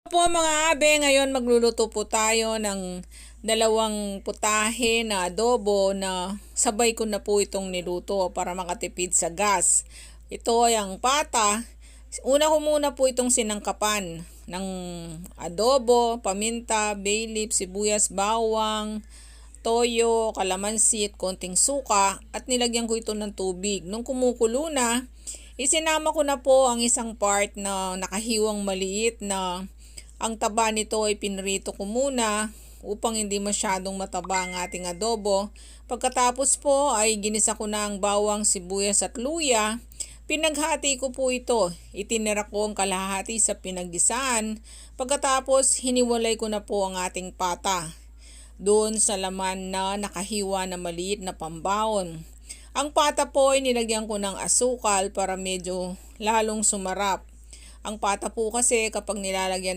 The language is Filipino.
Po mga abe, ngayon magluluto po tayo ng dalawang putahe na adobo na sabay ko na po itong niluto para makatipid sa gas. Ito ay ang pata. Una ko muna po itong sinangkapan ng adobo, paminta, bay leaf, sibuyas, bawang, toyo, kalamansi at konting suka at nilagyan ko ito ng tubig. Nung kumukulo na, isinama ko na po ang isang part na nakahiwang maliit na ang taba nito ay pinrito ko muna upang hindi masyadong mataba ang ating adobo. Pagkatapos po ay ginisa ko na ang bawang, sibuyas at luya. Pinaghati ko po ito. Itinira ko ang kalahati sa pinaggisaan. Pagkatapos hiniwalay ko na po ang ating pata doon sa laman na nakahiwa na maliit na pambaon. Ang pata po ay nilagyan ko ng asukal para medyo lalong sumarap. Ang pata po kasi kapag nilalagyan ng